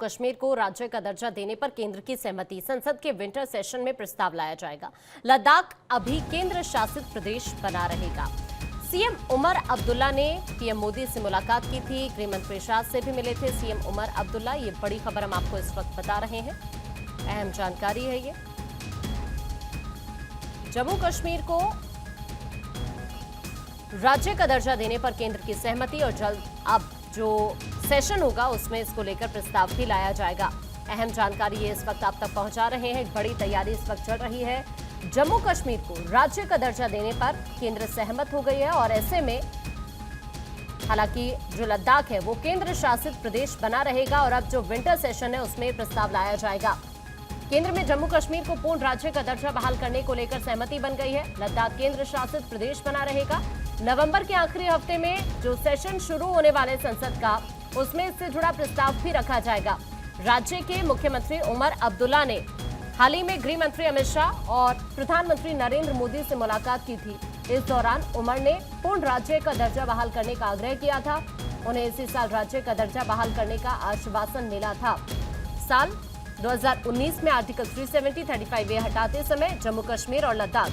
कश्मीर को राज्य का दर्जा देने पर केंद्र की सहमति। संसद के विंटर सेशन में प्रस्ताव लाया जाएगा। लद्दाख अभी केंद्र शासित प्रदेश बना रहेगा। सीएम उमर अब्दुल्ला ने पीएम मोदी से मुलाकात की थी। गृह मंत्री शाह से भी मिले थे सीएम उमर अब्दुल्ला। ये बड़ी खबर हम आपको इस वक्त बता रहे हैं, अहम जानकारी है ये। जम्मू कश्मीर को राज्य का दर्जा देने पर केंद्र की सहमति और जल्द अब जो सेशन होगा उसमें इसको लेकर प्रस्ताव भी लाया जाएगा। अहम जानकारी ये इस वक्त आप तक पहुंचा रहे हैं। बड़ी तैयारी इस वक्त चल रही है। जम्मू कश्मीर को राज्य का दर्जा देने पर केंद्र सहमत हो गई है और ऐसे में हालांकि जो लद्दाख है वो केंद्र शासित प्रदेश बना रहेगा और अब जो विंटर सेशन है उसमें प्रस्ताव लाया जाएगा। केंद्र में जम्मू कश्मीर को पूर्ण राज्य का दर्जा बहाल करने को लेकर सहमति बन गई है। लद्दाख केंद्र शासित प्रदेश बना रहेगा। नवंबर के आखिरी हफ्ते में जो सेशन शुरू होने वाले संसद का उसमें इससे जुड़ा प्रस्ताव भी रखा जाएगा। राज्य के मुख्यमंत्री उमर अब्दुल्ला ने हाल ही में गृह मंत्री अमित शाह और प्रधानमंत्री नरेंद्र मोदी से मुलाकात की थी। इस दौरान उमर ने पूर्ण राज्य का दर्जा बहाल करने का आग्रह किया था। उन्हें इसी साल राज्य का दर्जा बहाल करने का आश्वासन मिला था। साल 2019 में आर्टिकल 370 35A हटाते समय जम्मू कश्मीर और लद्दाख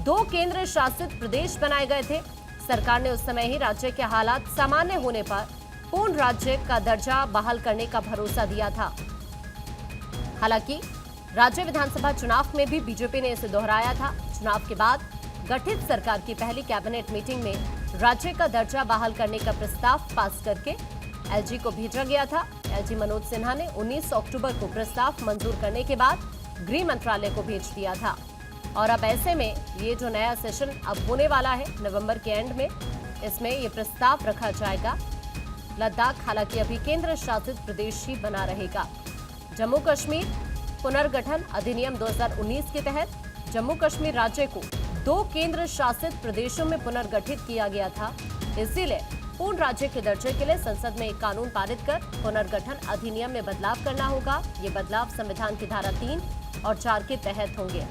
दो केंद्र शासित प्रदेश बनाए गए थे। सरकार ने उस समय ही राज्य के हालात सामान्य होने पर पूर्ण राज्य का दर्जा बहाल करने का भरोसा दिया था। हालांकि राज्य विधानसभा चुनाव में भी बीजेपी ने इसे दोहराया था। चुनाव के बाद गठित सरकार की पहली कैबिनेट मीटिंग में राज्य का दर्जा बहाल करने का प्रस्ताव पास करके एलजी को भेजा गया था। एलजी मनोज सिन्हा ने 19 अक्टूबर को प्रस्ताव मंजूर करने के बाद गृह मंत्रालय को भेज दिया था और अब ऐसे में ये जो नया सेशन अब होने वाला है नवंबर के एंड में, इसमें ये प्रस्ताव रखा जाएगा। लद्दाख हालांकि अभी केंद्र शासित प्रदेश ही बना रहेगा। जम्मू कश्मीर पुनर्गठन अधिनियम 2019 के तहत जम्मू कश्मीर राज्य को दो केंद्र शासित प्रदेशों में पुनर्गठित किया गया था। इसीलिए पूर्ण राज्य के दर्जे के लिए संसद में एक कानून पारित कर पुनर्गठन अधिनियम में बदलाव करना होगा। ये बदलाव संविधान की धारा 3 और 4 के तहत होंगे।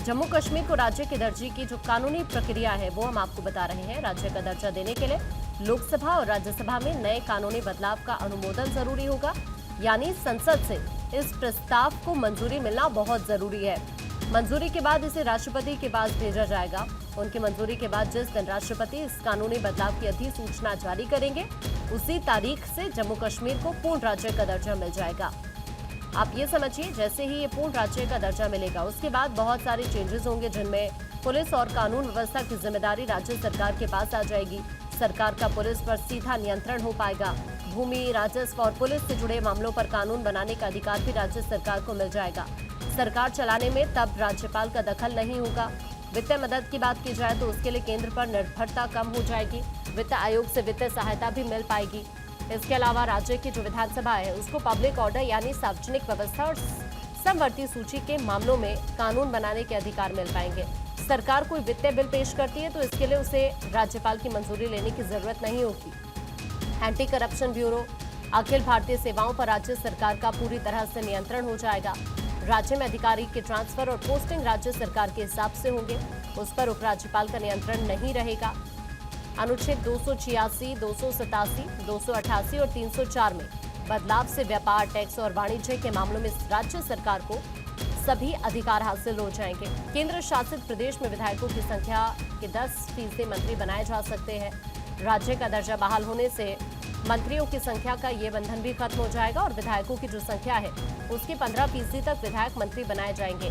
जम्मू कश्मीर को राज्य के दर्जे की जो कानूनी प्रक्रिया है वो हम आपको बता रहे हैं। राज्य का दर्जा देने के लिए लोकसभा और राज्यसभा में नए कानूनी बदलाव का अनुमोदन जरूरी होगा, यानी संसद से इस प्रस्ताव को मंजूरी मिलना बहुत जरूरी है। मंजूरी के बाद इसे राष्ट्रपति के पास भेजा जाएगा। उनकी मंजूरी के बाद जिस दिन राष्ट्रपति इस कानूनी बदलाव की अधिसूचना जारी करेंगे उसी तारीख से जम्मू कश्मीर को पूर्ण राज्य का दर्जा मिल जाएगा। आप ये समझिए, जैसे ही ये पूर्ण राज्य का दर्जा मिलेगा उसके बाद बहुत सारे चेंजेस होंगे, जिनमें पुलिस और कानून व्यवस्था की जिम्मेदारी राज्य सरकार के पास आ जाएगी। सरकार का पुलिस पर सीधा नियंत्रण हो पाएगा। भूमि, राजस्व और पुलिस से जुड़े मामलों पर कानून बनाने का अधिकार भी राज्य सरकार को मिल जाएगा। सरकार चलाने में तब राज्यपाल का दखल नहीं होगा। वित्तीय मदद की बात की जाए तो उसके लिए केंद्र पर निर्भरता कम हो जाएगी। वित्त आयोग से वित्तीय सहायता भी मिल पाएगी। इसके अलावा राज्य की जो विधानसभा है उसको पब्लिक ऑर्डर यानी सार्वजनिक व्यवस्था और समवर्ती सूची के मामलों में कानून बनाने के अधिकार मिल पाएंगे। सरकार कोई वित्तीय बिल पेश करती है तो इसके लिए उसे राज्यपाल की मंजूरी लेने की जरूरत नहीं होगी। Anti corruption bureau, Akhil Bharatiya सेवाओं पर राज्य सरकार का पूरी तरह से नियंत्रण हो जाएगा। राज्य में अधिकारी के ट्रांसफर और पोस्टिंग राज्य सरकार के हिसाब से होंगे, उस पर उपराज्यपाल का नियंत्रण नहीं रहेगा। अनुच्छेद 286, 287, 288 और 304 में बदलाव से व्यापार, टैक्स और वाणिज्य के मामलों में राज्य सरकार को सभी अधिकार हासिल हो जाएंगे। केंद्र शासित प्रदेश में विधायकों की संख्या के 10% मंत्री बनाए जा सकते हैं। राज्य का दर्जा बहाल होने से मंत्रियों की संख्या का ये बंधन भी खत्म हो जाएगा और विधायकों की जो संख्या है उसके 15% तक विधायक मंत्री बनाए जाएंगे।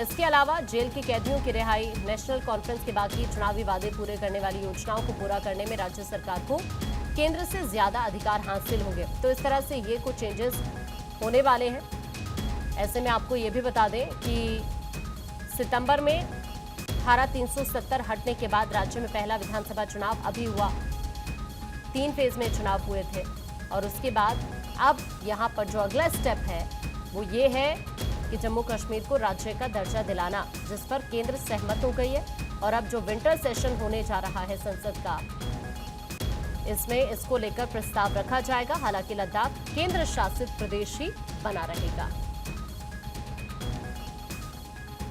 इसके अलावा जेल के कैदियों की रिहाई, नेशनल कॉन्फ्रेंस के बाकी चुनावी वादे पूरे करने वाली योजनाओं को पूरा करने में राज्य सरकार को केंद्र से ज्यादा अधिकार हासिल होंगे। तो इस तरह से ये कुछ चेंजेस होने वाले हैं। ऐसे में आपको ये भी बता दें कि सितंबर में धारा 370 हटने के बाद राज्य में पहला विधानसभा चुनाव अभी हुआ। 3 फेज में चुनाव हुए थे और उसके बाद अब यहाँ पर जो अगला स्टेप है वो ये है कि जम्मू कश्मीर को राज्य का दर्जा दिलाना, जिस पर केंद्र सहमत हो गई है। और अब जो विंटर सेशन होने जा रहा है संसद का, इसमें इसको लेकर प्रस्ताव रखा जाएगा। हालांकि लद्दाख केंद्र शासित प्रदेश ही बना रहेगा।